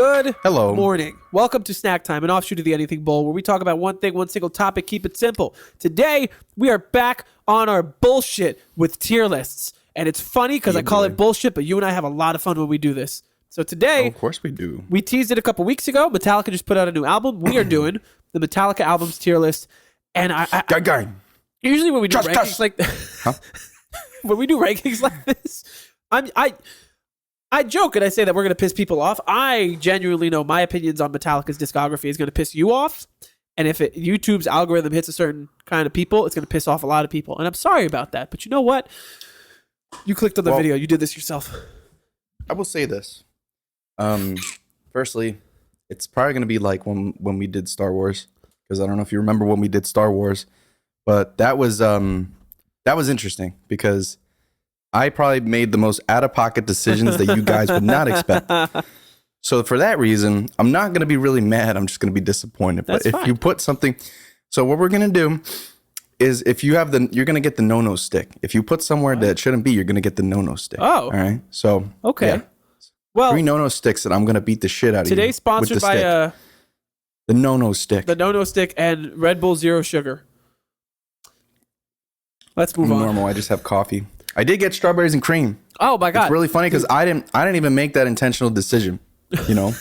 Good Hello. morning. Welcome to SnackTime, an offshoot of the Anything Bowl, where we talk about one thing, one single topic, keep it simple. Today, we are back on our bullshit with tier lists. And it's funny because I call it bullshit, but you and I have a lot of fun when we do this. So today, of course we do. We teased it a couple weeks ago. Metallica just put out a new album. We are doing the Metallica albums tier list. And usually when we do rankings like when we do rankings like this, I joke and I say that we're going to piss people off. I genuinely know my opinions on Metallica's discography is going to piss you off. And if YouTube's algorithm hits a certain kind of people, it's going to piss off a lot of people. And I'm sorry about that. But you know what? You clicked on the video. You did this yourself. I will say this. Firstly, it's probably going to be like when we did Star Wars. Because I don't know if you remember when we did Star Wars. But that was interesting because I probably made the most out-of-pocket decisions that you guys would not expect. So for that reason, I'm not going to be really mad. I'm just going to be disappointed. That's but if you put something... So what we're going to do is if you have you're going to get the no-no stick. If you put somewhere that shouldn't be, you're going to get the no-no stick. Oh. All right? So... Okay. Yeah. Well... 3 no-no sticks and I'm going to beat the shit out of you. Today's sponsored by... the no-no stick. The no-no stick and Red Bull Zero Sugar. Let's move on. Normal. I just have coffee. I did get strawberries and cream. Oh my god! It's really funny because I didn't even make that intentional decision. You know.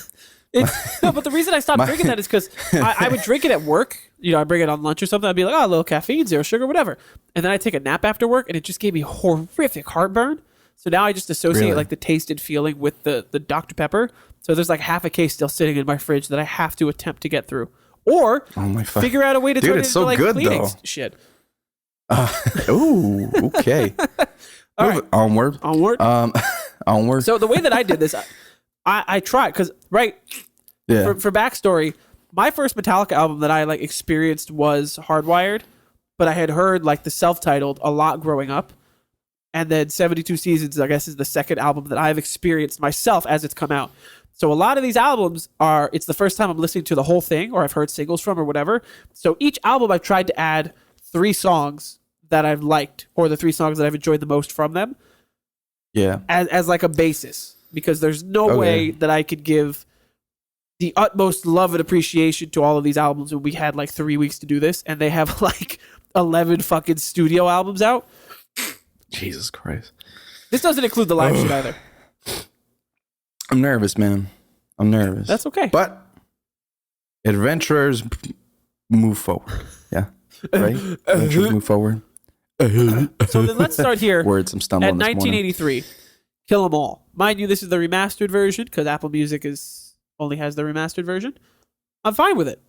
No, but the reason I stopped drinking that is because I would drink it at work. You know, I bring it on lunch or something. I'd be like, oh, a little caffeine, zero sugar, whatever. And then I take a nap after work, and it just gave me horrific heartburn. So now I just associate like the taste and feeling with the Dr. Pepper. So there's like half a case still sitting in my fridge that I have to attempt to get through, or figure out a way to turn it into like cleaning shit. Ooh, okay. All right. Onward. Onward. So the way that I did this, I tried because for backstory, my first Metallica album that I like experienced was Hardwired, but I had heard like the self-titled a lot growing up, and then 72 Seasons I guess is the second album that I've experienced myself as it's come out. So a lot of these albums it's the first time I'm listening to the whole thing, or I've heard singles from or whatever. So each album I've tried to add 3 songs that I've liked, or the 3 songs that I've enjoyed the most from them. Yeah. As like a basis, because there's no way that I could give the utmost love and appreciation to all of these albums when we had like 3 weeks to do this, and they have like 11 fucking studio albums out. Jesus Christ. This doesn't include the live shit either. I'm nervous, man. I'm nervous. That's okay. But adventurers move forward. Yeah. Right? Adventurers move forward. So then let's start here. Words, I'm stumbling at 1983. Kill 'Em All. Mind you, this is the remastered version because Apple Music only has the remastered version. I'm fine with it.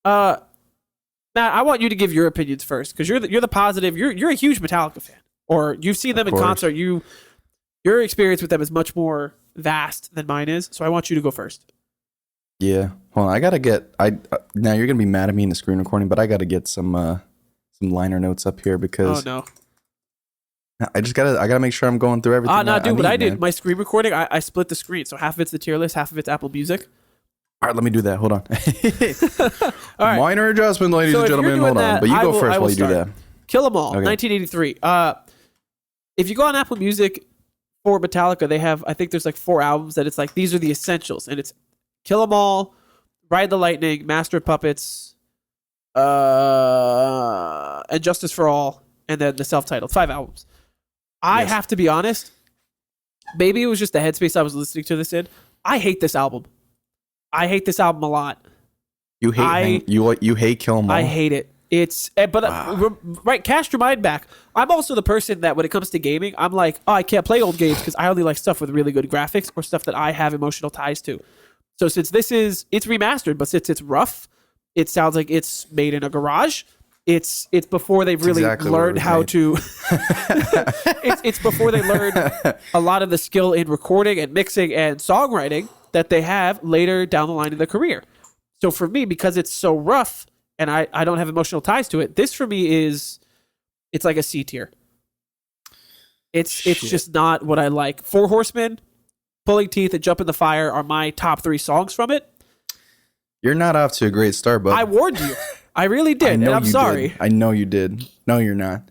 Matt, I want you to give your opinions first because you're the positive. You're a huge Metallica fan, or you've seen them in concert. Your experience with them is much more vast than mine is. So I want you to go first. Yeah. Hold on. I gotta get. Now you're gonna be mad at me in the screen recording, but I gotta get some liner notes up here because. Oh no. I gotta make sure I'm going through everything. No, dude. What I did, my screen recording, I split the screen, so half of it's the tier list, half of it's Apple Music. All right, let me do that. Hold on. All right. Minor adjustment, ladies and gentlemen. Hold on, but you go first while you do that. Kill 'Em All, 1983. If you go on Apple Music for Metallica, they have, I think there's like 4 albums that it's like these are the essentials, and it's Kill 'Em All, Ride the Lightning, Master of Puppets, and Justice for All, and then the self-titled 5 albums. I have to be honest, maybe it was just the headspace I was listening to this in. I hate this album. I hate this album a lot. You hate you hate Kill 'Em All. I hate it. Right, cast your mind back. I'm also the person that when it comes to gaming, I'm like, oh, I can't play old games because I only like stuff with really good graphics or stuff that I have emotional ties to. So since it's remastered, but since it's rough, it sounds like it's made in a garage. It's before they've really learned how to. it's before they learn a lot of the skill in recording and mixing and songwriting that they have later down the line in their career. So for me, because it's so rough and I don't have emotional ties to it, this for me it's like a C tier. It's just not what I like. 4 Horsemen, Pulling Teeth, and Jump in the Fire are my top 3 songs from it. You're not off to a great start, but I warned you. I really did, and I'm sorry. I know you did. No, you're not.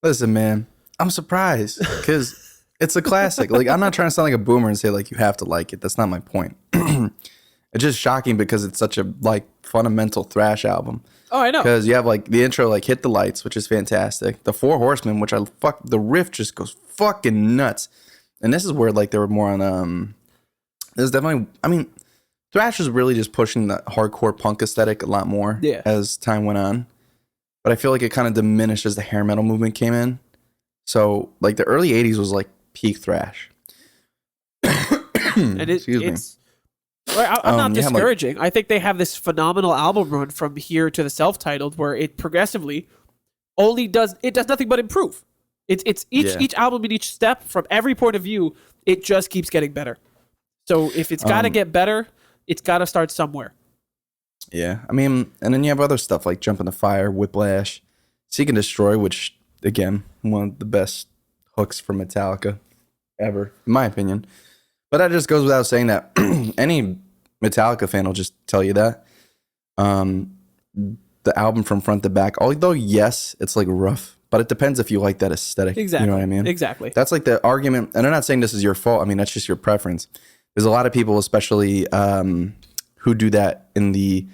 Listen, man, I'm surprised because It's a classic. Like, I'm not trying to sound like a boomer and say like you have to like it. That's not my point. It's just shocking because it's such a like fundamental thrash album. Oh, I know. Because you have like the intro, like Hit the Lights, which is fantastic. The Four Horsemen, which the riff just goes fucking nuts. And this is where like they were more on there's definitely, I mean, thrash was really just pushing the hardcore punk aesthetic a lot more as time went on. But I feel like it kind of diminished as the hair metal movement came in. So like the early 80s was like peak thrash. And it's I'm not discouraging. I think they have this phenomenal album run from here to the self-titled where it progressively does nothing but improve. It's each album in each step from every point of view, it just keeps getting better. So if it's got to get better, it's got to start somewhere. Yeah. I mean, and then you have other stuff like Jump in the Fire, Whiplash, Seek and Destroy, which again, one of the best hooks for Metallica ever, in my opinion. But that just goes without saying that any Metallica fan will just tell you that. The album from front to back, although yes, it's like rough, but it depends if you like that aesthetic. Exactly. You know what I mean? Exactly. That's like the argument, and I'm not saying this is your fault. I mean, that's just your preference. There's a lot of people, especially who do that in the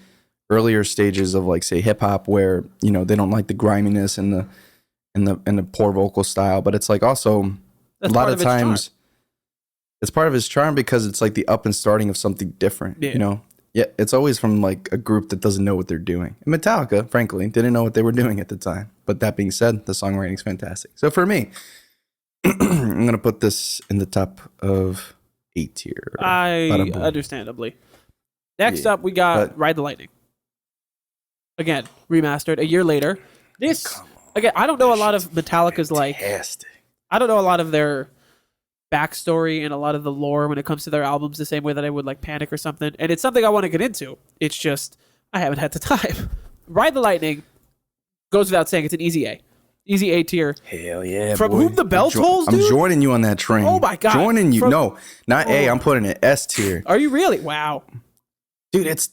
earlier stages of like say hip hop, where you know they don't like the griminess and the poor vocal style. But it's like also That's a lot of its times. charm. It's part of his charm because it's like the up and starting of something different, Yeah. you know? Yeah, it's always from like a group that doesn't know what they're doing. And Metallica, frankly, didn't know what they were doing at the time. But that being said, the songwriting's fantastic. So for me, I'm going to put this in the top of 8 tier. Understandably. Next up, we got Ride the Lightning. Again, remastered a year later. Again, I don't know a lot of Metallica's fantastic. I don't know a lot of their backstory and a lot of the lore when it comes to their albums the same way that I would like Panic or something. And it's something I want to get into. It's just, I haven't had the time. Ride the Lightning goes without saying, it's an easy A. Easy A tier. Hell yeah, From boy. Whom the Bell Tolls, dude? I'm joining you on that train. Oh my God. Joining you. No, not A. I'm putting it S tier. Are you really? Wow. Dude, it's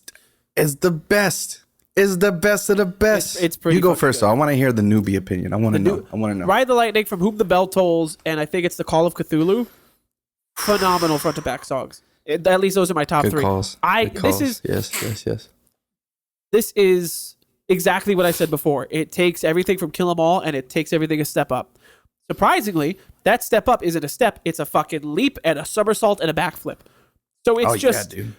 the best. Is the best of the best. It's pretty. You go first, good. though. I want to hear the newbie opinion. I want to know. Ride the Lightning from Whom the Bell Tolls, and I think it's the Call of Cthulhu. Phenomenal front to back songs. At least those are my top Good three. Calls. Good calls. Yes. This is exactly what I said before. It takes everything from Kill 'Em All, and it takes everything a step up. Surprisingly, that step up isn't a step; it's a fucking leap and a somersault and a backflip. So it's dude.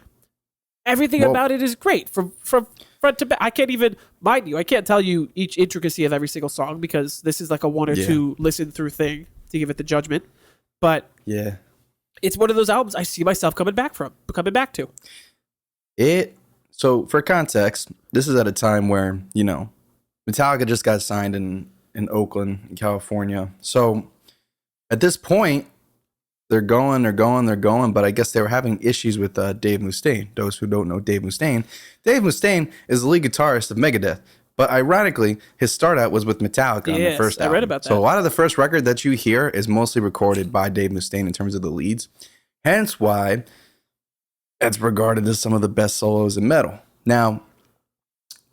Everything about it is great from front to back. I can't even, mind you, I can't tell you each intricacy of every single song because this is like a one or two listen through thing to give it the judgment. But yeah, it's one of those albums I see myself coming back to. So for context, this is at a time where, you know, Metallica just got signed in Oakland, California. So at this point, they're going, but I guess they were having issues with Dave Mustaine. Those who don't know Dave Mustaine is the lead guitarist of Megadeth. But ironically, his start out was with Metallica on the first album. I read about that. So a lot of the first record that you hear is mostly recorded by Dave Mustaine in terms of the leads. Hence why it's regarded as some of the best solos in metal. Now,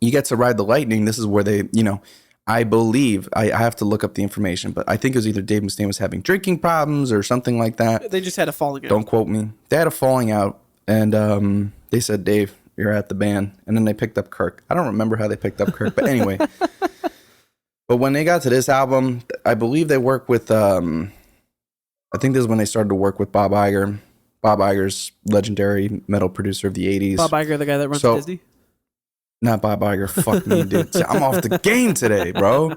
you get to Ride the Lightning. This is where they, you know, I believe, I have to look up the information, but I think it was either Dave Mustaine was having drinking problems or something like that. They just had a falling out. Don't quote me. They had a falling out, and they said, Dave, you're at the band. And then they picked up Kirk. I don't remember how they picked up Kirk, but anyway. But when they got to this album, I believe they worked with, I think this is when they started to work with Bob Iger. Bob Iger's legendary metal producer of the 80s. Bob Iger, the guy that runs Disney? Not Bob Iger. Fuck me, dude. I'm off the game today, bro.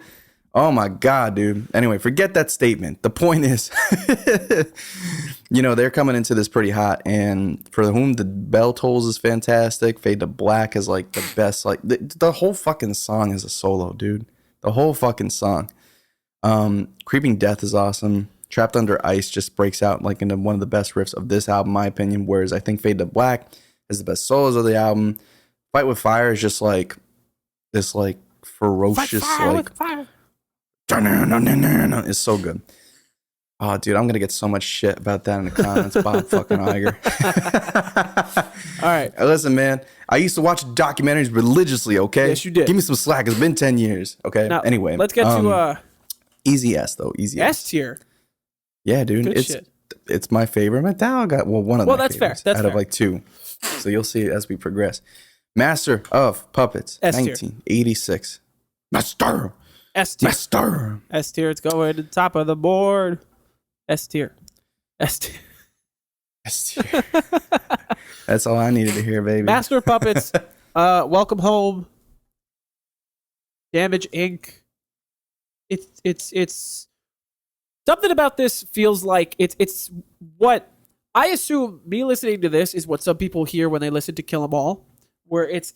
Oh my God, dude. Anyway, forget that statement. The point is, you know, they're coming into this pretty hot, and For Whom the Bell Tolls is fantastic. Fade to Black is like the best. Like the whole fucking song is a solo, dude. The whole fucking song. Creeping Death is awesome. Trapped Under Ice just breaks out like into one of the best riffs of this album, in my opinion. Whereas I think Fade to Black is the best solos of the album. Fight with Fire is just like this, like ferocious, fire. It's so good. Oh, dude, I'm gonna get so much shit about that in the comments. Bob fucking Iger. All right, listen, man. I used to watch documentaries religiously. Okay, yes, you did. Give me some slack. It's been 10 years. Okay. Now, anyway, let's get to easy S though. Easy S tier. Yeah, dude. Good shit. It's my favorite Metallica. Well, one of my that's fair. favorites That's out fair. of like two. So you'll see as we progress. Master of Puppets, S tier. 1986. Master. S tier. Master. S tier. It's going to the top of the board. S tier. S tier. S tier. That's all I needed to hear, baby. Master of Puppets. Welcome Home. Damage Inc. It's something about this feels like it's what I assume me listening to this is what some people hear when they listen to Kill 'Em All, where it's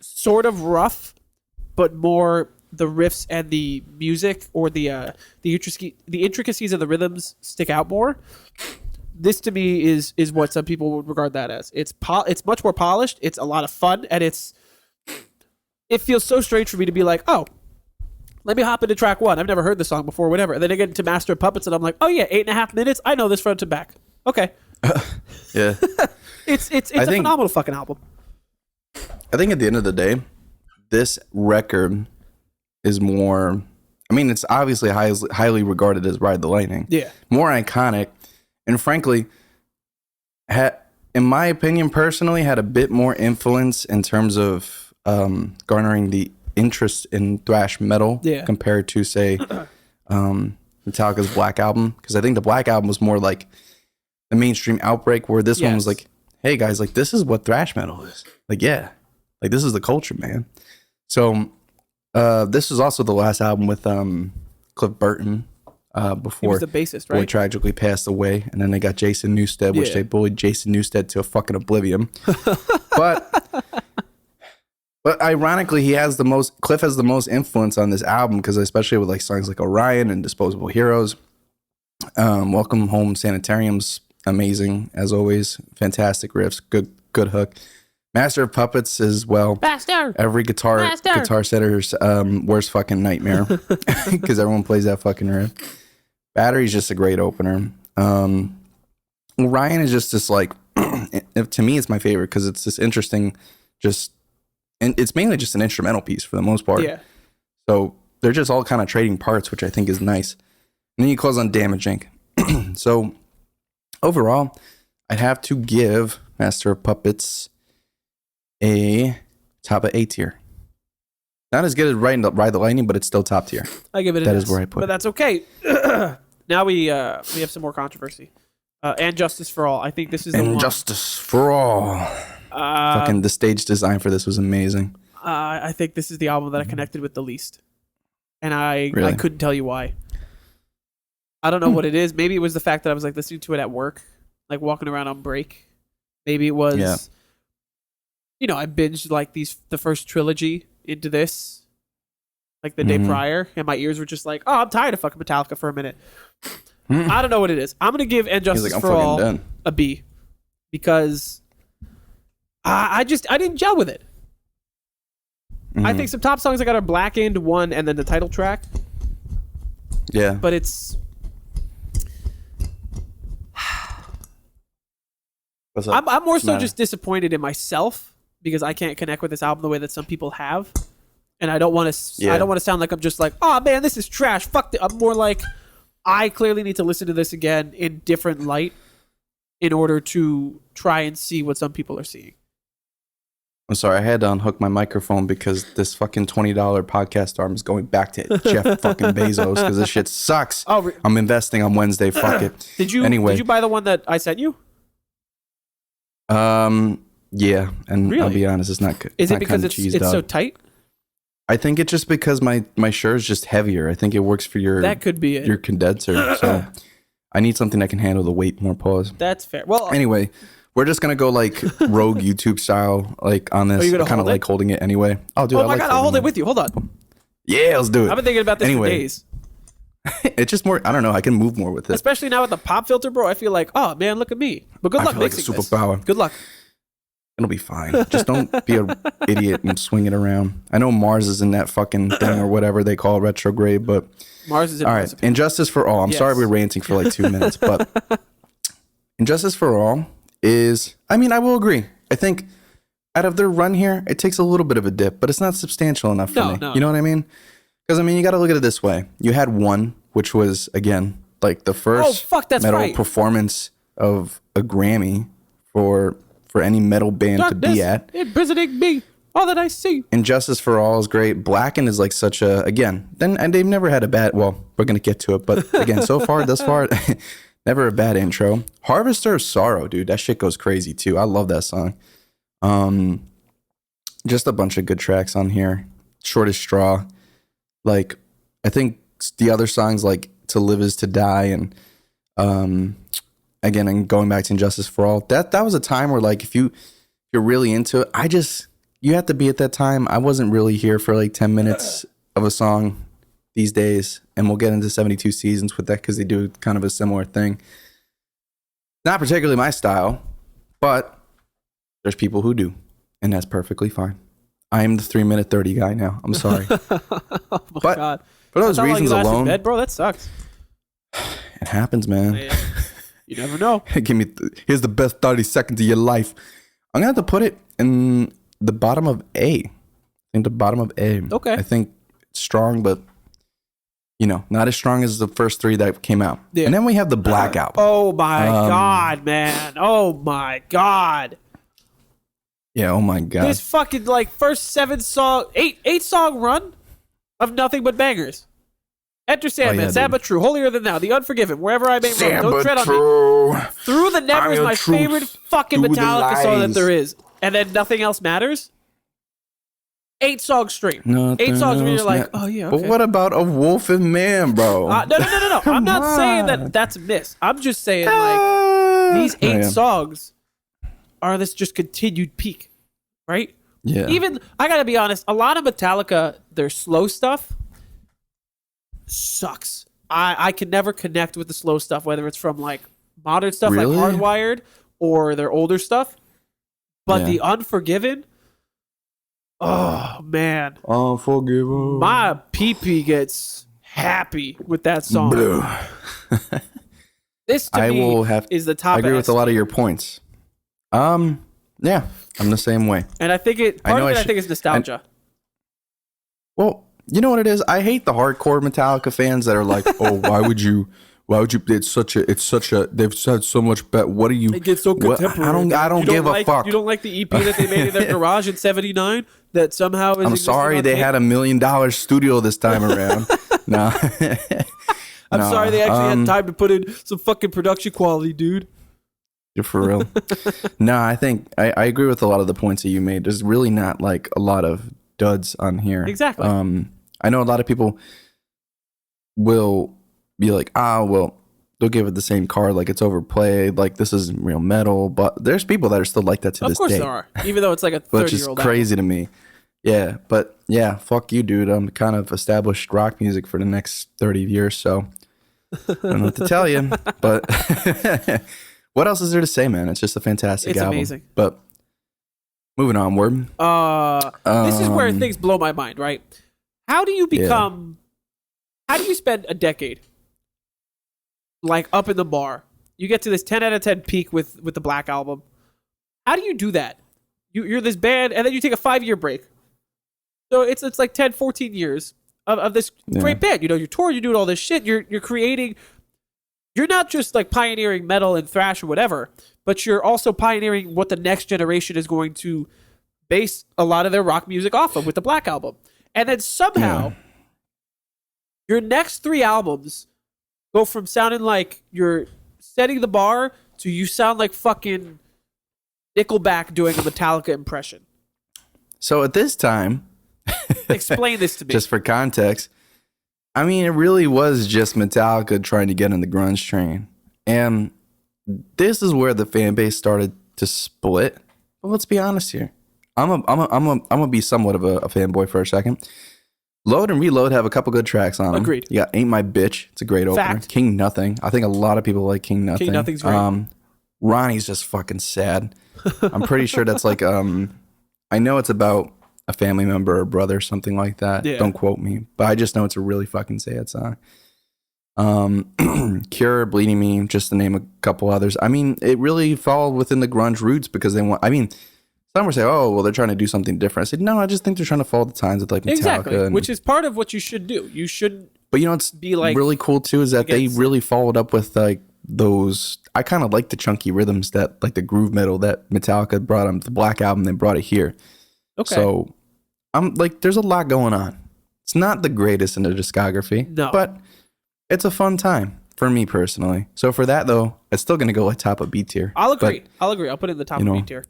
sort of rough, but more the riffs and the music or the intricacies of the rhythms stick out more. This to me is what some people would regard that as. It's much more polished. It's a lot of fun, and it feels so strange for me to be like, oh, let me hop into track 1. I've never heard this song before, whatever. And then I get into Master of Puppets, and I'm like, oh yeah, 8.5 minutes. I know this front to back. Okay. Yeah. It's a phenomenal fucking album. I think at the end of the day, this record is more. I mean, it's obviously highly regarded as Ride the Lightning. Yeah. More iconic, and frankly, in my opinion, personally, had a bit more influence in terms of garnering the interest in thrash metal compared to, say, Metallica's Black Album. Because I think the Black Album was more like the mainstream outbreak, where this one was like, hey guys, like this is what thrash metal is. Like, yeah, like this is the culture, man. So this was also the last album with Cliff Burton before he was the bassist, right? Boy tragically passed away, and then they got Jason Newsted, which they bullied Jason Newsted to a fucking oblivion. But ironically, Cliff has the most influence on this album, because especially with like songs like Orion and Disposable Heroes. Welcome Home Sanitarium's amazing as always. Fantastic riffs, good hook. Master of Puppets as well. Master. Every guitar setter's worst fucking nightmare, because everyone plays that fucking riff. Battery's just a great opener. Orion is just this like, to me, it's my favorite because it's this interesting, and it's mainly just an instrumental piece for the most part. Yeah. So they're just all kind of trading parts, which I think is nice. And then you close on Damage Inc. So overall, I'd have to give Master of Puppets a top of A tier. Not as good as Ride the Lightning, but it's still top tier. I give it That is where I put it. But that's okay. Now we have some more controversy. And Justice for All. I think this is the one. Justice for All. Fucking the stage design for this was amazing. I think this is the album that I connected with the least. And I Really? couldn't tell you why. I don't know what it is. Maybe it was the fact that I was like listening to it at work, like walking around on break. Maybe it was, I binged like the first trilogy into this, like the day prior, and my ears were just like, oh, I'm tired of fucking Metallica for a minute. I don't know what it is. I'm gonna give And Justice for All a B, because I didn't gel with it. I think some top songs I got are Blackened, one, and then the title track. Yeah. But it's... What's up? I'm more so just disappointed in myself because I can't connect with this album the way that some people have. And I don't want to I don't want to sound like I'm just like, oh man, this is trash. Fuck it. I'm more like, I clearly need to listen to this again in different light in order to try and see what some people are seeing. I'm sorry, I had to unhook my microphone because this fucking $20 podcast arm is going back to Jeff fucking Bezos because this shit sucks. Oh, I'm investing on Wednesday. Fuck it. Did you buy the one that I sent you? Yeah, and really? I'll be honest, it's not good. Is it because it's so tight? I think it's just because my shirt is just heavier. I think it works for your that could be it. Your condenser. So I need something that can handle the weight more. Pause. That's fair. Well, anyway, we're just gonna go like rogue YouTube style, like on this. I kind of like holding it anyway. Oh, dude, my god, I'll hold it with you. Hold on. Yeah, let's do it. I've been thinking about this for days. It's just more. I don't know. I can move more with it, especially now with the pop filter, bro. I feel like, oh man, look at me. But good luck mixing like a superpower. Good luck. It'll be fine. Just don't be an idiot and swing it around. I know Mars is in that fucking thing or whatever they call retrograde, but Mars is in all right. Injustice for All. I'm sorry we're ranting for like 2 minutes, but Injustice for All is, I mean, I will agree. I think out of their run here, it takes a little bit of a dip, but it's not substantial enough for me. No. You know what I mean? Because, I mean, you got to look at it this way. You had one, which was, again, like the first that's metal right. performance of a Grammy for any metal band to be at. Visiting me, all that I see. And Justice for All is great. Blackened is like such a, again, and they've never had a bad, well, we're going to get to it, but again, thus far, never a bad intro. Harvester of Sorrow, dude, that shit goes crazy too. I love that song. Just a bunch of good tracks on here. Shortest Straw. Like, I think the other songs like To Live Is To Die and again, and going back to Injustice for All, that was a time where like if you're really into it, you have to be at that time. I wasn't really here for like 10 minutes of a song these days, and we'll get into 72 Seasons with that because they do kind of a similar thing. Not particularly my style, but there's people who do, and that's perfectly fine. I am the 3-minute 30 guy now. I'm sorry. Oh my God. For those reasons alone, in bed, bro, that sucks. It happens, man. Yeah. You never know. Here's the best 30 seconds of your life. I'm gonna have to put it in the bottom of A. I think the bottom of A. Okay. I think it's strong, but not as strong as the first 3 that came out. Yeah. And then we have the Black Album. Oh my God, man. Oh my God. Yeah, oh my God. This fucking like first 8 song run of nothing but bangers. Enter Sandman, Sad But True, Holier Than Thou, The Unforgiven, Wherever I May Roam, Don't Tread on Me. Through the Never is my favorite fucking Metallica song that there is. And then Nothing Else Matters. 8 songs straight. 8 songs where you're like, oh yeah, okay. But what about A Wolf and Man, bro? No. I'm not saying that that's a miss. I'm just saying like these 8 songs are this just continued peak, right? Yeah. Even, I gotta be honest, a lot of Metallica, their slow stuff sucks. I can never connect with the slow stuff, whether it's from like modern stuff like Hardwired or their older stuff. But the Unforgiven, oh man. Unforgiven. My pee-pee gets happy with that song. This to me is the top. I agree with a lot of your points. Yeah, I'm the same way. And I think I think it's nostalgia. Well, you know what it is? I hate the hardcore Metallica fans that are like, "Oh, why would you? It's such a. They've said so much better. What are you? It gets so contemporary. I don't give a fuck. You don't like the EP that they made in their garage in '79 that somehow is. I'm sorry, they had $1 million studio this time around. No, I'm sorry they actually had time to put in some fucking production quality, dude. You're for real. No, I think I agree with a lot of the points that you made. There's really not like a lot of duds on here. Exactly. I know a lot of people will be like, well, they'll give it the same card, like it's overplayed, like this isn't real metal. But there's people that are still like that to this day. Of course there are, even though it's like a 30-year-old. Which is crazy to me. Yeah, but yeah, fuck you, dude. I'm kind of established rock music for the next 30 years, so I don't know what to tell you. But what else is there to say, man? It's just a fantastic album. It's amazing. But moving onward. This is where things blow my mind, right? How do you become... Yeah. How do you spend a decade like up in the bar? You get to this 10 out of 10 peak with the Black Album. How do you do that? You're this band, and then you take a 5-year break. So it's like 10, 14 years of this great band. You're touring, you're doing all this shit. You're creating... You're not just like pioneering metal and thrash or whatever, but you're also pioneering what the next generation is going to base a lot of their rock music off of with the Black Album. And then somehow your next 3 albums go from sounding like you're setting the bar to you sound like fucking Nickelback doing a Metallica impression. So at this time, explain this to me. Just for context, I mean, it really was just Metallica trying to get in the grunge train. And this is where the fan base started to split. But let's be honest here. I'm gonna be somewhat of a fanboy for a second. Load and Reload have a couple good tracks on them. Agreed. You got Ain't My Bitch. It's a great opener. Fact. King Nothing. I think a lot of people like King Nothing. King Nothing's great. Ronnie's just fucking sad. I'm pretty sure that's like I know it's about a family member or brother, something like that. Yeah. Don't quote me, but I just know it's a really fucking sad song. Cure, Bleeding Me, just to name a couple others. I mean, it really fall within the grunge roots because they want. I mean, some were say, "Oh, well, they're trying to do something different." I said, "No, I just think they're trying to follow the times with like Metallica." Exactly, which is part of what you should do. You shouldn't But you know what's really cool too is that they really followed up with like those. I kind of like the chunky rhythms that like the groove metal that Metallica brought on the Black Album. They brought it here. Okay. So I'm like, there's a lot going on. It's not the greatest in the discography, but it's a fun time for me personally. So for that though, it's still gonna go like top of B tier. I'll agree. I'll put it in the top of B tier.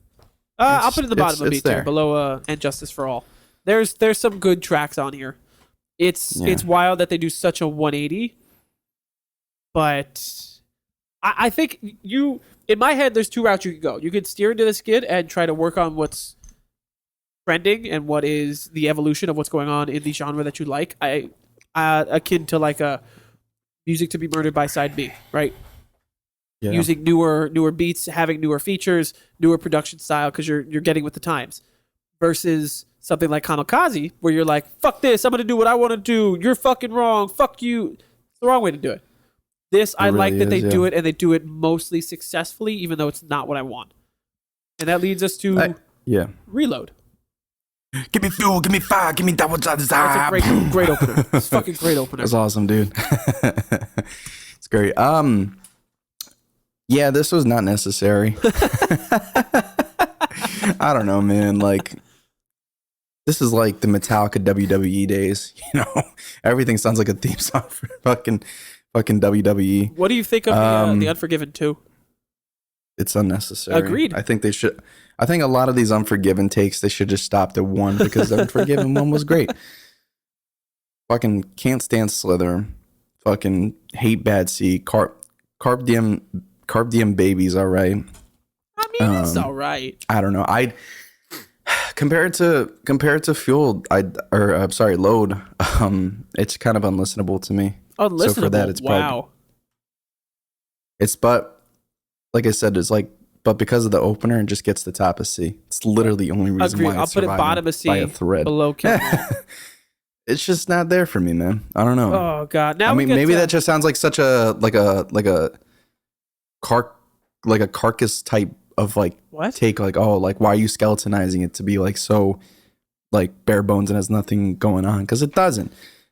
I'll put it in the bottom of B tier, below And Justice for All. There's some good tracks on here. It's wild that they do such a 180, but I think in my head, there's two routes you could go. You could steer into the skid and try to work on what's trending and what is the evolution of what's going on in the genre that you like. Akin to like a Music to be Murdered by Side B, right? Yeah. Using newer beats, having newer features, newer production style because you're getting with the times. Versus something like Kamikaze, where you're like, fuck this, I'm gonna do what I want to do. You're fucking wrong. Fuck you. It's the wrong way to do it. I really like that they do it, and they do it mostly successfully, even though it's not what I want. And that leads us to Reload. Give me fuel, give me fire, give me that what's on the side. That's a great opener. It's fucking great opener. That's awesome, dude. It's great. Yeah, this was not necessary. I don't know, man. Like, this is like the Metallica WWE days. You know, everything sounds like a theme song for fucking WWE. What do you think of the Unforgiven 2? It's unnecessary. Agreed. I think a lot of these Unforgiven takes, they should just stop at 1 because the Unforgiven 1 was great. Fucking Can't Stand Slither. Fucking Hate Bad Seed. Carp Diem Baby's all right. I mean, it's all right. I don't know. Compared to Fueled, Load. It's kind of unlistenable to me. Unlistenable. So for that, it's wow. But like I said, but because of the opener, it just gets the top of C. It's literally the only reason why it's surviving. I'll put it bottom of C by a thread. Below Kill. It's just not there for me, man. I don't know. Oh God! Now I mean, maybe that just sounds like such a carcass type of like take, like, oh, like why are you skeletonizing it to be like so like bare bones and has nothing going on? Because it doesn't,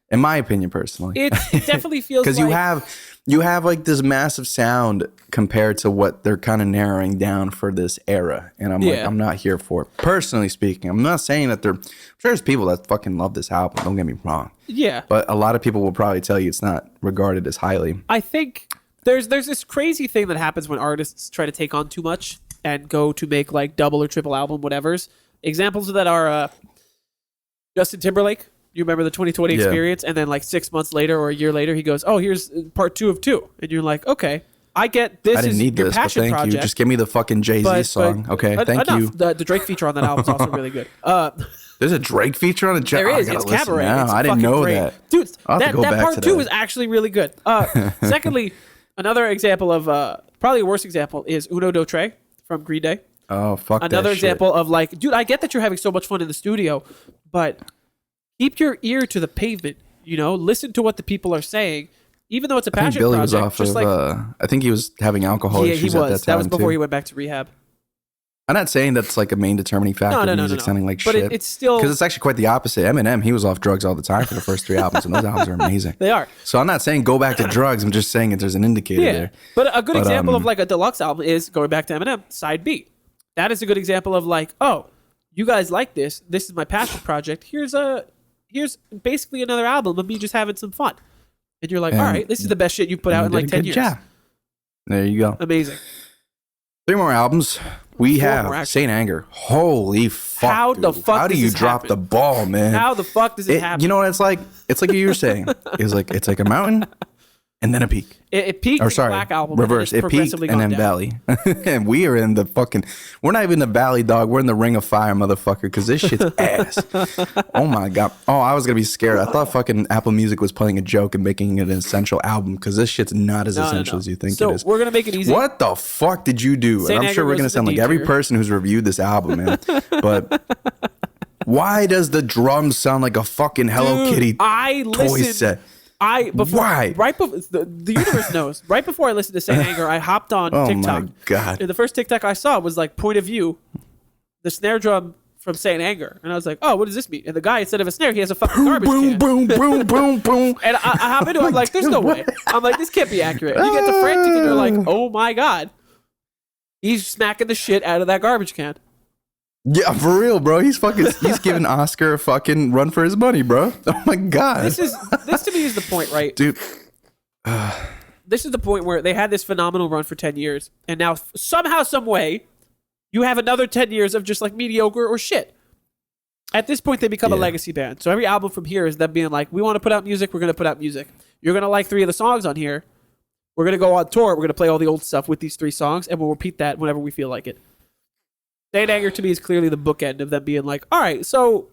in my opinion, personally. It definitely feels because you have like this massive sound compared to what they're kind of narrowing down for this era, and I'm not here for it. Personally speaking, I'm not saying that I'm sure there's people that fucking love this album. Don't get me wrong. Yeah, but a lot of people will probably tell you it's not regarded as highly. I think there's this crazy thing that happens when artists try to take on too much and go to make like double or triple album whatevers. Examples of that are Justin Timberlake. You remember the 2020 experience, and then like 6 months later or a year later, he goes, "Oh, here's part 2 of 2," and you're like, "Okay, I get this. I didn't need your this, passion but thank project. You. Just give me the fucking Jay-Z song, okay? Thank you." The Drake feature on that album is also really good. There's a Drake feature on it. There is. It's Cabaret. It's I didn't know great. that, dude. That part 2 is actually really good. Secondly, another example of probably a worse example is Uno Do Tre from Green Day. Oh fuck! Another example of like, dude, I get that you're having so much fun in the studio, but keep your ear to the pavement, you know, listen to what the people are saying, even though it's a passion Billy project. Was off of, I think he was having alcohol issues at that time. That was before too. He went back to rehab. I'm not saying that's like a main determining factor in music sounding like but shit. It's still... Because it's actually quite the opposite. Eminem, he was off drugs all the time for the first 3 albums, and those albums are amazing. They are. So I'm not saying go back to drugs. I'm just saying that there's an indicator there. But a good example of like a deluxe album is, going back to Eminem, Side B. That is a good example of like, oh, you guys like this. This is my passion project. Here's basically another album of me just having some fun. And you're like, all right, this is the best shit you put out in like 10 years. Job. There you go. Amazing. 3 more albums. We have Saint Anger. Holy fuck. How the fuck How do you drop happen? the ball, man? How the fuck does it happen? You know what it's like? It's like you were saying. It's like a mountain and then a peak. It peaked in the Black Album. Reverse. It peaked and then valley. And we are in the fucking... We're not even in the valley, dog. We're in the ring of fire, motherfucker, because this shit's ass. Oh, my God. Oh, I was going to be scared. I thought fucking Apple Music was playing a joke and making it an essential album, because this shit's not as essential as you think it is. So we're going to make it easy. What the fuck did you do? And I'm sure we're going to sound like every person who's reviewed this album, man. But... why does the drums sound like a fucking Hello Kitty toy set? Why? Right before the universe knows. Right before I listened to Saint Anger, I hopped on TikTok. Oh my God! And the first TikTok I saw was like point of view. The snare drum from Saint Anger. And I was like, oh, what does this mean? And the guy, instead of a snare, he has a fucking garbage boom, can. boom, boom, boom, boom. And I hop into it, I'm like, there's no way. I'm like, this can't be accurate. You get the frantic and you're like, oh my God. He's smacking the shit out of that garbage can. Yeah, for real, bro. He's giving Oscar a fucking run for his money, bro. Oh my God. This to me is the point, right? Dude. This is the point where they had this phenomenal run for 10 years. And now somehow, some way, you have another 10 years of just like mediocre or shit. At this point, they become a legacy band. So every album from here is them being like, we want to put out music, we're going to put out music. You're going to like 3 of the songs on here. We're going to go on tour. We're going to play all the old stuff with these 3 songs, and we'll repeat that whenever we feel like it. Saint Anger to me is clearly the bookend of them being like, all right, so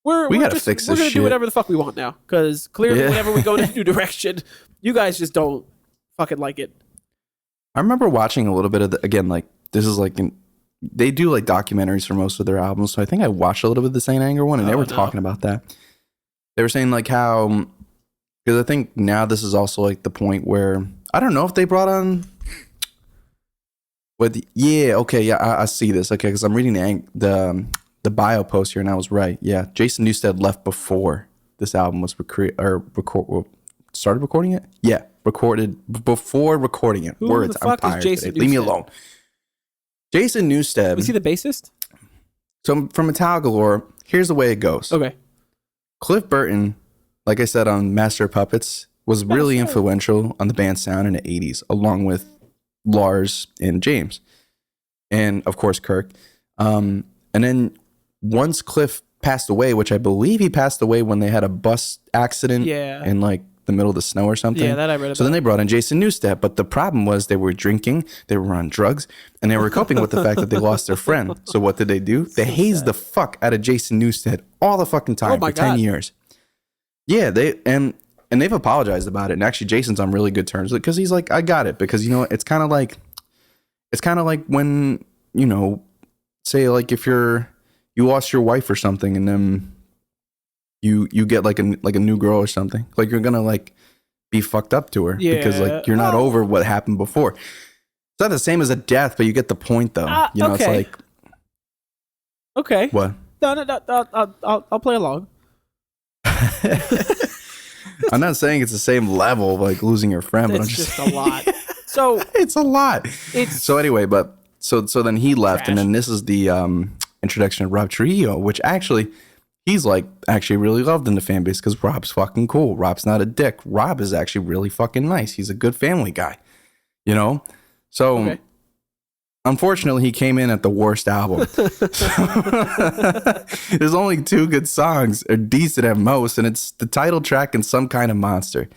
we gotta fix this shit. We're going to do whatever the fuck we want now. Because clearly whenever we go in a new direction, you guys just don't fucking like it. I remember watching a little bit of again, like, this is like, they do like documentaries for most of their albums. So I think I watched a little bit of the Saint Anger one, and they were talking about that. They were saying like how, because I think now this is also like the point where, I don't know if they brought on, but I see this. Okay, because I'm reading the bio post here, and I was right. Yeah, Jason Newsted left before this album was started recording it. Yeah, recorded before recording it. Who Words. the fuck I'm is tired Jason today. Leave me Newsted? alone. Jason Newsted. Was he the bassist? So from Metallica lore, here's the way it goes. Okay. Cliff Burton, like I said on Master of Puppets, was really influential on the band's sound in the 80s, along with Lars and James. And, of course, Kirk. And then once Cliff passed away, which I believe he passed away when they had a bus accident in, like, the middle of the snow or something. Yeah, that I read about. So then they brought in Jason Newsted. But the problem was they were drinking, they were on drugs, and they were coping with the fact that they lost their friend. So what did they do? They hazed the fuck out of Jason Newsted all the fucking time for 10 years. Yeah, and they've apologized about it. And actually, Jason's on really good terms because he's like, I got it. Because, you know, it's kind of like when, you know, say like if you lost your wife or something, and then you get like a new girl or something, like you're gonna like be fucked up to her because like you're not over what happened before. It's not the same as a death, but you get the point though. You know, okay. It's like okay. What? No, I'll play along. I'm not saying it's the same level of like losing your friend, but I'm just a lot. So it's a lot. So anyway, but so then he left, and then this is the introduction of Rob Trujillo, which actually he's like actually really loved in the fan base because Rob's fucking cool. Rob's not a dick. Rob is actually really fucking nice. He's a good family guy, you know? So unfortunately, he came in at the worst album. There's only 2 good songs, or decent at most, and it's the title track and Some Kind of Monster.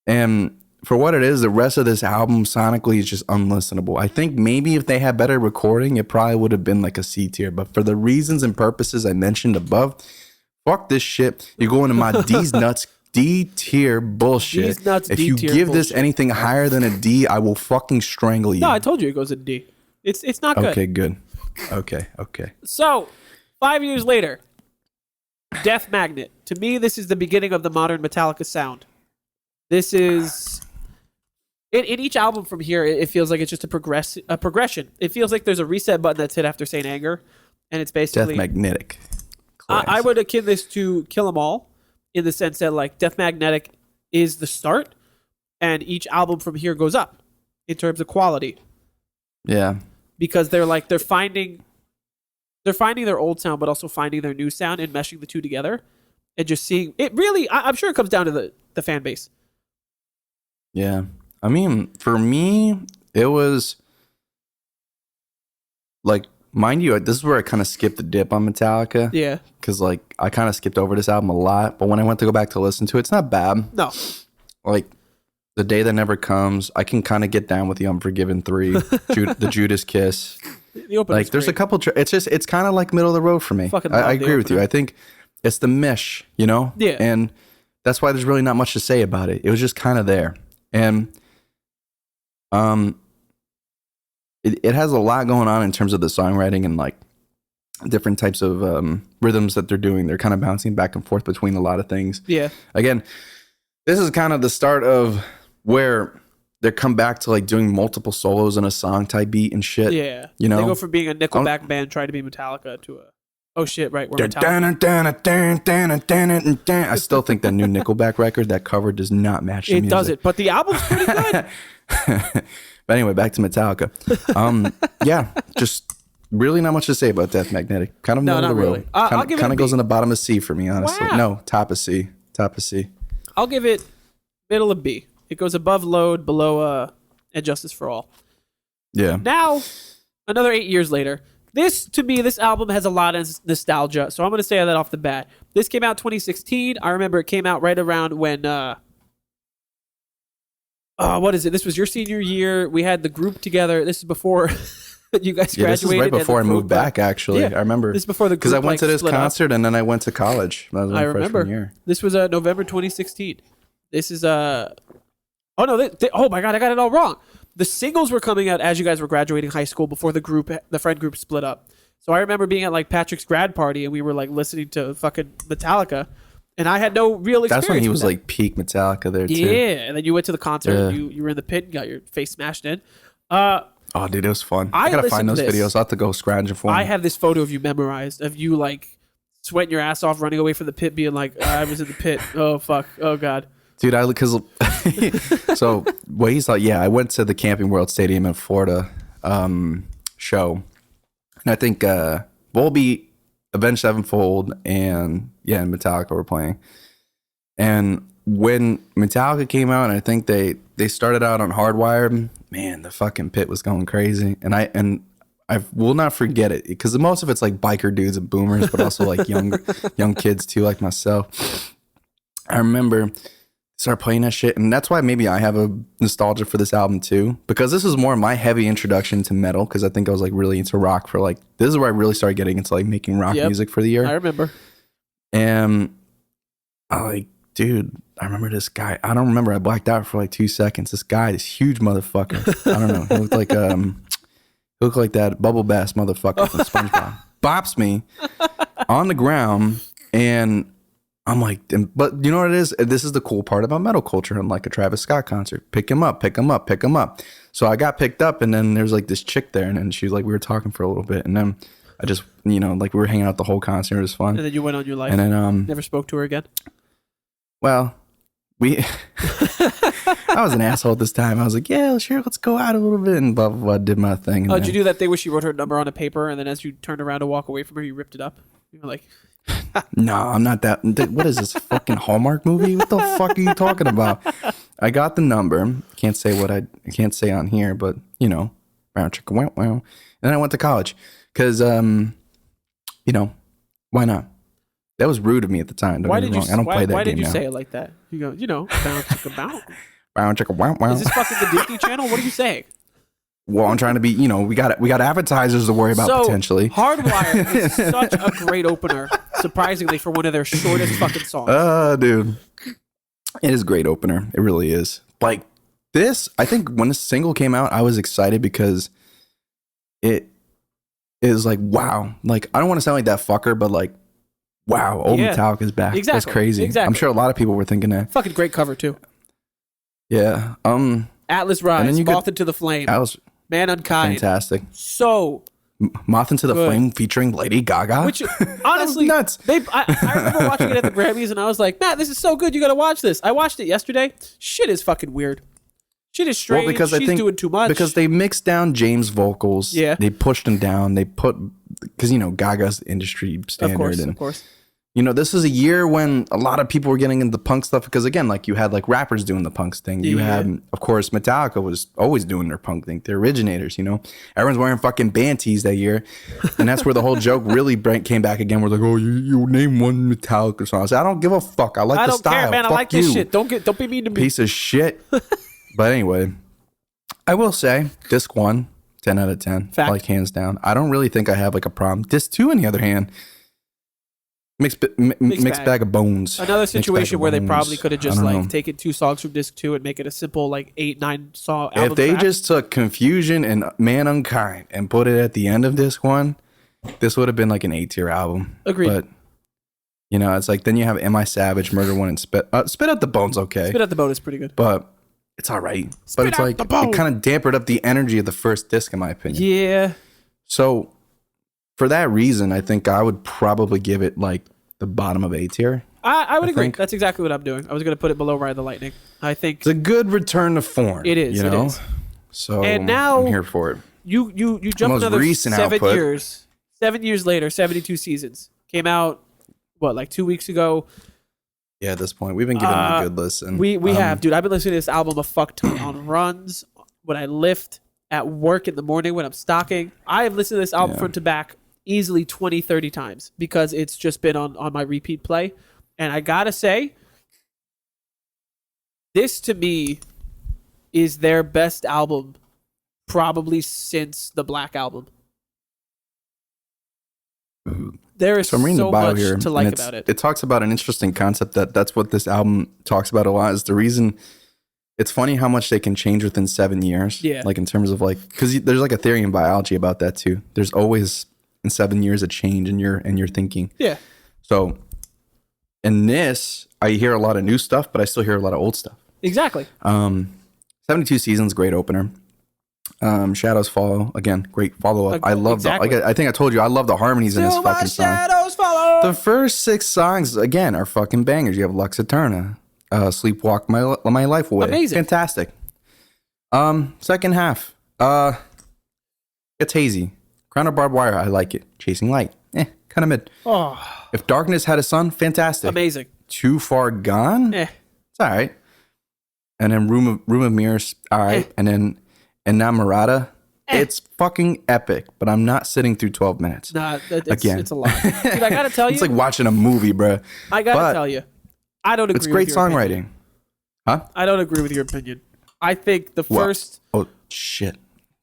And for what it is, the rest of this album sonically is just unlistenable. I think maybe if they had better recording, it probably would have been like a C tier. But for the reasons and purposes I mentioned above, fuck this shit. You're going to my D's nuts D tier bullshit. D's nuts, if you give this anything higher than a D, I will fucking strangle you. No, I told you it goes in D. It's not good. Okay, good. Okay. So, 5 years later, Death Magnet. To me, this is the beginning of the modern Metallica sound. This is... In each album from here, it feels like it's just a progression. It feels like there's a reset button that's hit after Saint Anger, and it's basically... Death Magnetic. I would akin this to Kill 'Em All, in the sense that like Death Magnetic is the start, and each album from here goes up in terms of quality. Yeah. Because they're finding their old sound, but also finding their new sound and meshing the two together, and just seeing it. Really, I'm sure it comes down to the fan base. Yeah, I mean, for me, it was like, mind you, this is where I kind of skipped the dip on Metallica. Yeah, because like I kind of skipped over this album a lot, but when I went to go back to listen to it, it's not bad. No, like. The Day That Never Comes, I can kind of get down with the Unforgiven 3, the Judas Kiss. The like, there's great. a couple. It's kind of like middle of the road for me. I agree with you. I think it's the mesh, you know. Yeah. And that's why there's really not much to say about it. It was just kind of there, and it has a lot going on in terms of the songwriting and like different types of rhythms that they're doing. They're kind of bouncing back and forth between a lot of things. Yeah. Again, this is kind of the start of where they come back to like doing multiple solos in a song type beat and shit. Yeah. You know? They go from being a Nickelback band trying to be Metallica to a... Oh, shit, right. We're Metallica. I still think that new Nickelback record, that cover does not match the music. It doesn't, but the album's pretty good. But anyway, back to Metallica. Yeah, just really not much to say about Death Magnetic. Kind of middle of the road. Really. I'll give it a kind of B. goes in the bottom of C for me, honestly. Wow. No, top of C. Top of C. I'll give it middle of B. It goes above Load, below And Justice for All. Yeah. Now, another 8 years later, to me, this album has a lot of nostalgia. So I'm going to say that off the bat. This came out 2016. I remember it came out right around when, what is it? This was your senior year. We had the group together. This is before you guys graduated. This is right before I moved back, actually. Yeah, I remember. This is before the group, because I went to this concert up. and then I went to college. That was my freshman year. This was November 2016. This is oh no! Oh my god! I got it all wrong. The singles were coming out as you guys were graduating high school before the friend group split up. So I remember being at like Patrick's grad party and we were like listening to fucking Metallica, and I had no real experience. That's when he was with like peak Metallica there too. Yeah, and then you went to the concert. And you were in the pit and got your face smashed in. Oh, dude, it was fun. I gotta find those videos. I'll have to go scrounging for them. I have this photo of you memorized of you like sweating your ass off, running away from the pit, being like, I was in the pit. Oh fuck. Oh god. Dude, because so what he's like, yeah, I went to the Camping World Stadium in Florida show, and I think Volbeat, Avenged Sevenfold, and Metallica were playing. And when Metallica came out, and I think they started out on Hardwired, man, the fucking pit was going crazy, and I will not forget it because most of it's like biker dudes and boomers, but also like young kids too, like myself. I remember start playing that shit, and that's why maybe I have a nostalgia for this album too, because this is more my heavy introduction to metal, because I think I was like really into rock for like, this is where I really started getting into like making rock music for the year. I remember. And I remember this guy. I don't remember. I blacked out for like 2 seconds. This guy, this huge motherfucker. I don't know. He looked like that Bubble Bass motherfucker from SpongeBob. Bops me on the ground, and I'm like, but you know what it is? This is the cool part about metal culture, and like a Travis Scott concert. Pick him up, pick him up, pick him up. So I got picked up, and then there's like this chick there, and then she was like, we were talking for a little bit, and then I just, like we were hanging out the whole concert. It was fun. And then you went on your life. And then never spoke to her again. Well, I was an asshole this time. I was like, yeah, sure, let's go out a little bit, and blah blah blah. Did my thing. Oh, did you do that thing where she wrote her number on a paper, and then as you turned around to walk away from her, you ripped it up? You were like, no, I'm not that. What is this fucking Hallmark movie? What the fuck are you talking about? I got the number. Can't say what I can't say on here, but wow, chicka, wow, wow. And then I went to college because, why not? That was rude of me at the time. Don't get me wrong. I don't play that game now. Why did you say it like that? You go, bounce, chicka, bounce. Bounce, chicka, wow, wow. Is this fucking the Disney Channel? What are you saying? Well, I'm trying to be, we got advertisers to worry about potentially. Hardwired is such a great opener, surprisingly, for one of their shortest fucking songs. Dude. It is a great opener. It really is. Like this, I think when this single came out, I was excited because it is like, wow. Like, I don't want to sound like that fucker, but like, wow, old Metallica's back. Exactly. That's crazy. Exactly. I'm sure a lot of people were thinking that. Fucking great cover, too. Yeah. Atlas Rise, Moth into the Flame. Man Unkind. Fantastic. So Moth into the Flame featuring Lady Gaga. Which honestly, nuts. I remember watching it at the Grammys, and I was like, Matt, this is so good. You got to watch this. I watched it yesterday. Shit is fucking weird. Shit is strange. Well, because she's doing too much. Because they mixed down James' vocals. Yeah. They pushed him down. They put, because Gaga's industry standard. Of course. This is a year when a lot of people were getting into punk stuff because, again, like you had like rappers doing the punks thing. You had, of course, Metallica was always doing their punk thing. They're originators, Everyone's wearing fucking band tees that year. And that's where the whole joke really came back again. We're like, oh, you name one Metallica song. I said, I don't give a fuck. I like the style. I don't care, man. Fuck I like this shit. Don't be mean to me. Piece of shit. But anyway, I will say, disc 1, 10 out of 10. Fact. Like hands down. I don't really think I have like a problem. Disc 2, on the other hand, mixed bag of bones. Another situation where they probably could have just like taken 2 songs from disc 2 and make it a simple like 8-9 song album if they track. just took Confusion and Man Unkind and put it at the end of disc 1, this would have been like an A-tier album. Agreed. But it's like then you have Am I Savage, Murder One, and Spit Out the Bones. Okay, Spit Out the Bone is pretty good. But it's all right. But Spit it's out like, the bone. it kind of dampened up the energy of the first disc, in my opinion. Yeah. So for that reason, I think I would probably give it like the bottom of A tier. I would agree. think. That's exactly what I'm doing. I was going to put it below Ride the Lightning. I think It's a good return to form. it is. You know? It is. So And now- I'm here for it. You jump most another recent 7 output. years. 7 years later, 72 seasons. Came out, what, like 2 weeks ago? Yeah, at this point, we've been giving them a good listen. We have, dude. I've been listening to this album a fuck ton on runs, when I lift, at work in the morning when I'm stocking. I have listened to this album front to back easily 20, 30 times because it's just been on my repeat play. And I gotta say, this to me is their best album probably since the Black Album. There is So I'm reading so the bio much here, to like and about it. It talks about an interesting concept that's what this album talks about a lot. Is the reason. It's funny how much they can change within 7 years. Yeah. Like in terms of like, because there's like a theory in biology about that too. There's always in 7 years a change in your thinking. Yeah. So in this, I hear a lot of new stuff, but I still hear a lot of old stuff. Exactly. 72 Seasons, great opener. Shadows Follow, again, great follow up. I love Exactly. I think I told you I love the harmonies in this fucking song. Shadows follow. The first 6 songs again are fucking bangers. You have Lux Eterna, Sleepwalk My Life Away. Amazing. Fantastic. Second half, it's hazy. Crown of Barbed Wire, I like it. Chasing Light, kind of mid. Oh, If Darkness Had a Sun, fantastic. amazing. Too Far Gone, Eh. it's all right. And then Room of Mirrors, all right. And then Enamorada, it's fucking epic. But I'm not sitting through 12 minutes. Nah, Again. it's a lot. Dude, I gotta tell you, It's like watching a movie, bro. I gotta tell you, I don't agree. It's great with your songwriting. opinion. Huh? I don't agree with your opinion. I think the What? first, Oh, shit.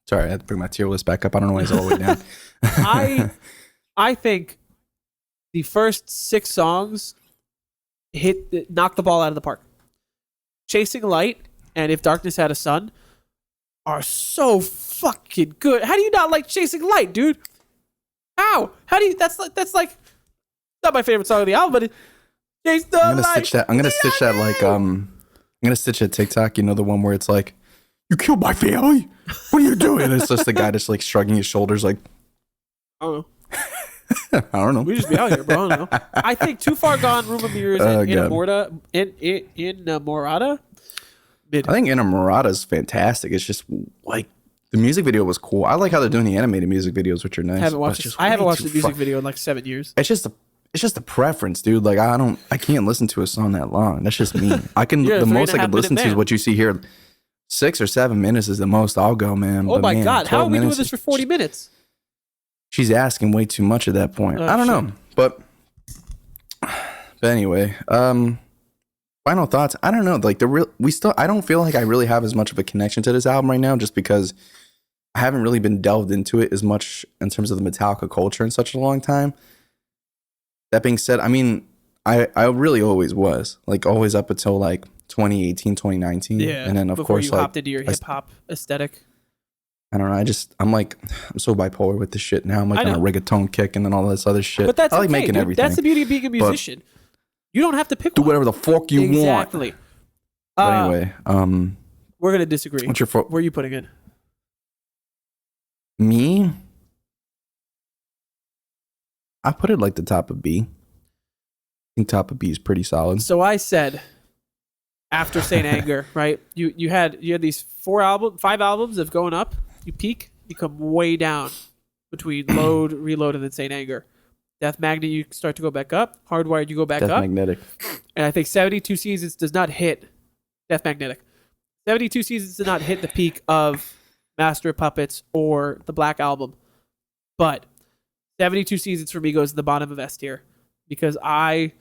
Sorry, I had to bring my tier list back up. I don't know why it's all the way down. I think the first 6 songs knock the ball out of the park. Chasing Light and If Darkness Had a Sun are so fucking good. How do you not like Chasing Light, dude? How do you? That's like not my favorite song of the album, but Chase the I'm gonna Light. stitch that. I'm gonna stitch that like I'm gonna stitch a TikTok. You know the one where it's like, "You killed my family. What are you doing?" And it's just the guy just like shrugging his shoulders, like, I don't know. I don't know. We just be out here, bro. I don't know. I think Too Far Gone, Room of Mirrors, and Enamorada. Mid. I think Enamorada is fantastic. It's just like the music video was cool. I like how they're doing the animated music videos, which are nice. I haven't but watched. it's just I haven't way watched too the music fuck- video in like 7 years. It's just a preference, dude. Like I can't listen to a song that long. That's just me. I can You're a the 3.5 most I can listen minute to is man. what you see here. 6 or 7 minutes is the most I'll go, man. Oh But, my man, god! How 12 are we doing minutes this is- for 40 minutes? She's asking way too much at that point. Oh, I don't shit. know, but anyway, final thoughts. I don't know. Like I don't feel like I really have as much of a connection to this album right now, just because I haven't really been delved into it as much in terms of the Metallica culture in such a long time. That being said, I mean, I really always was, like always up until like 2018, 2019. Yeah, And then of before course, you like, hopped into your hip hop aesthetic. I don't know. I'm so bipolar with this shit now. I'm like I on a know. reggaeton kick and then all this other shit. But that's I like okay, making dude. everything. That's the beauty of being a musician. You don't have to pick Do one. whatever the fuck you want. Exactly. But anyway, We're gonna disagree. what's your Where are you putting it? me? I put it like the top of B. I think top of B is pretty solid. So I said, after Saint Anger, right? You had these 5 albums of going up. You peak, you come way down between Load, Reload, and then Saint Anger. Death Magnet, you start to go back up. Hardwired, you go back Death up. Magnetic. And I think 72 Seasons does not hit Death Magnetic. 72 Seasons did not hit the peak of Master of Puppets or the Black Album. But 72 Seasons for me goes to the bottom of S tier because I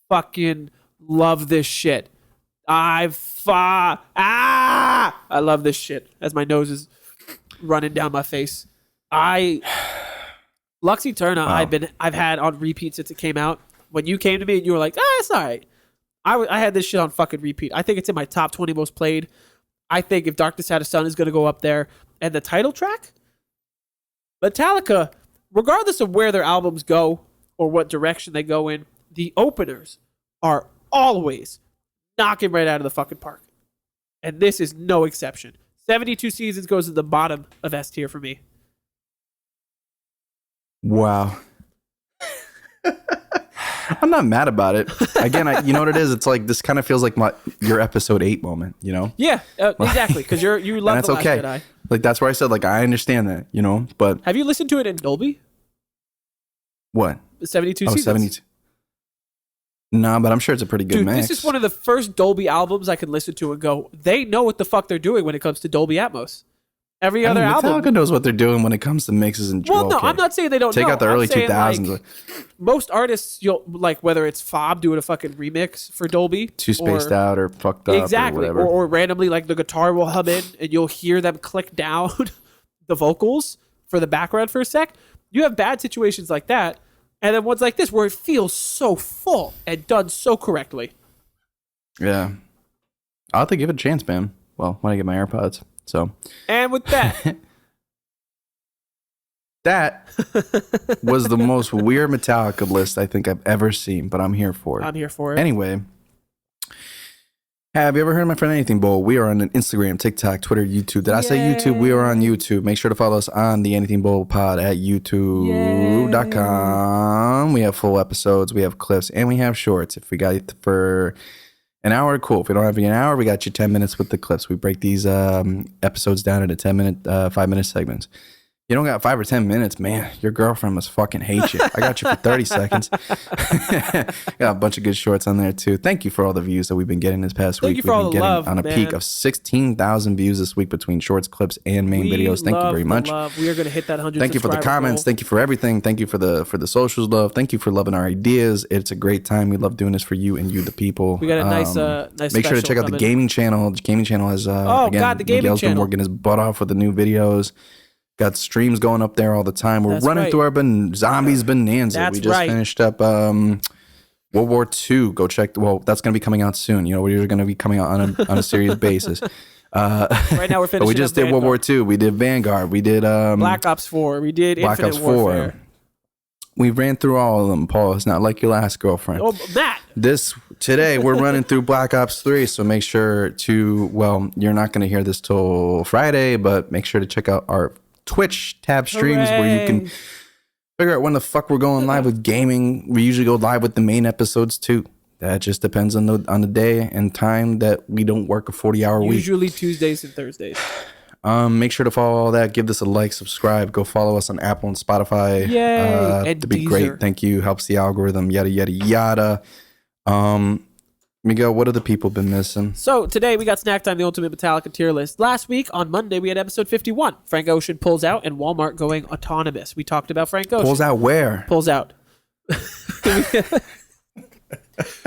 fucking love this shit. I love this shit as my nose is running down my face. Lux Eterna, Wow. I've had on repeat since it came out. When you came to me and you were like, it's all right. I had this shit on fucking repeat. I think it's in my top 20 most played. I think If Darkness Had a Sun is going to go up there. And the title track, Metallica, regardless of where their albums go or what direction they go in, the openers are always knocking right out of the fucking park. And this is no exception. 72 Seasons goes at the bottom of S tier for me. Wow. I'm not mad about it. Again, you know what it is? It's like, this kind of feels like your episode 8 moment, you know? Yeah, exactly. Because you love that's The Last okay. Jedi. Like, that's where I said, like, I understand that, you know? But have you listened to it in Dolby? what? 72 Seasons. 72. Nah, but I'm sure it's a pretty good Dude, mix. this is one of the first Dolby albums I could listen to and go, they know what the fuck they're doing when it comes to Dolby Atmos. Every other album. Metallica knows what they're doing when it comes to mixes and well, no, I'm not saying they don't Take know. out the early saying, 2000s. Like, most artists, you'll like whether it's Fob doing a fucking remix for Dolby, too spaced out or fucked up, exactly, or whatever. Or randomly like the guitar will hum in and you'll hear them click down the vocals for the background for a sec. You have bad situations like that, and then ones like this where it feels so full and done so correctly. Yeah, I'll have to give it a chance, man. Well, when I get my AirPods. So, and with that, that was the most weird Metallica list I think I've ever seen, but I'm here for it. I'm here for it. Anyway, have you ever heard of my friend Anything Bowl? We are on Instagram, TikTok, Twitter, YouTube. Did I say YouTube? We are on YouTube. Make sure to follow us on the Anything Bowl pod at youtube.com. We have full episodes, we have clips, and we have shorts. If we got it for an hour, cool. If we don't have an hour, we got you 10 minutes with the clips. We break these episodes down into 10-minute, 5-minute segments. You don't got 5 or 10 minutes, man. Your girlfriend must fucking hate you. I got you for 30 seconds. Got a bunch of good shorts on there, too. Thank you for all the views that we've been getting this past week. Thank you for all the love, on a peak of 16,000 views this week between shorts, clips, and main videos. Thank you very much. We are going to hit that 100. Thank you for the comments. Goal. Thank you for everything. Thank you for the socials love. Thank you for loving our ideas. It's a great time. We love doing this for you and you, the people. We got a nice Make sure to check out the gaming channel. The gaming channel has the gaming Miguel's channel. been working his butt off with the new videos. Got streams going up there all the time. We're running through our zombies bonanza. We just finished up World War II. Go check. Well, that's going to be coming out soon. You know, we're going to be coming out on a serious basis. Right now we're finishing. We just did World War II. We did Vanguard. We did Black Ops 4. We did Black Infinite Ops Warfare. 4. We ran through all of them, Paul. It's not like your last girlfriend. Oh, Matt. Today we're running through Black Ops 3, so make sure to, well, you're not going to hear this till Friday, but make sure to check out our Twitch tab streams where you can figure out when the fuck we're going live with gaming. We usually go live with the main episodes too. That just depends on the day and time that we don't work a 40-hour week. Usually Tuesdays and Thursdays. Make sure to follow all that. Give this a like, subscribe. Go follow us on Apple and Spotify. Yay! And to be Deezer. great. Thank you. Helps the algorithm. Yada yada yada. Miguel, what have the people been missing? So today we got SnackTime, the ultimate Metallica tier list. Last week on Monday we had episode 51. Frank Ocean pulls out and Walmart going autonomous. We talked about Frank Ocean. Pulls out where? Pulls out.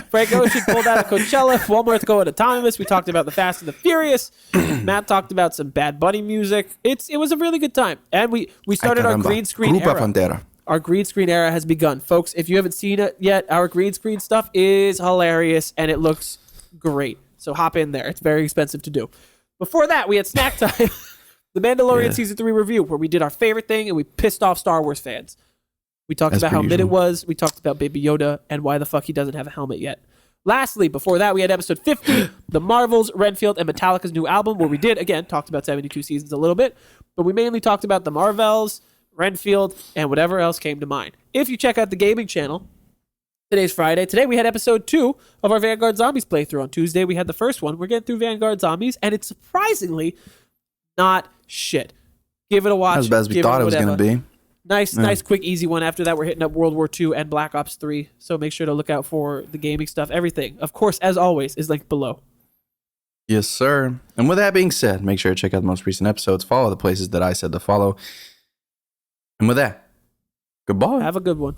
Frank Ocean pulled out of Coachella. Walmart's going autonomous. We talked about the Fast and the Furious. Matt talked about some Bad Bunny music. It was a really good time. And we started our green screen Grupa era. Frontera. Our green screen era has begun. Folks, if you haven't seen it yet, our green screen stuff is hilarious and it looks great. So hop in there. It's very expensive to do. Before that, we had Snack Time, the Mandalorian Season 3 review, where we did our favorite thing and we pissed off Star Wars fans. We talked about how mid it was. We talked about Baby Yoda and why the fuck he doesn't have a helmet yet. Lastly, before that, we had episode 50, The Marvels, Renfield, and Metallica's new album, where we did, again, talked about 72 Seasons a little bit, but we mainly talked about The Marvels, Renfield, and whatever else came to mind. If you check out the gaming channel, today's Friday. Today we had episode 2 of our Vanguard Zombies playthrough. On Tuesday we had the first one. We're getting through Vanguard Zombies, and it's surprisingly not shit. Give it a watch. As bad as we thought it was going to be. Nice, quick, easy one. After that, we're hitting up World War II and Black Ops 3. So make sure to look out for the gaming stuff. Everything, of course, as always, is linked below. Yes, sir. And with that being said, make sure to check out the most recent episodes. Follow the places that I said to follow. And with that, goodbye. Have a good one.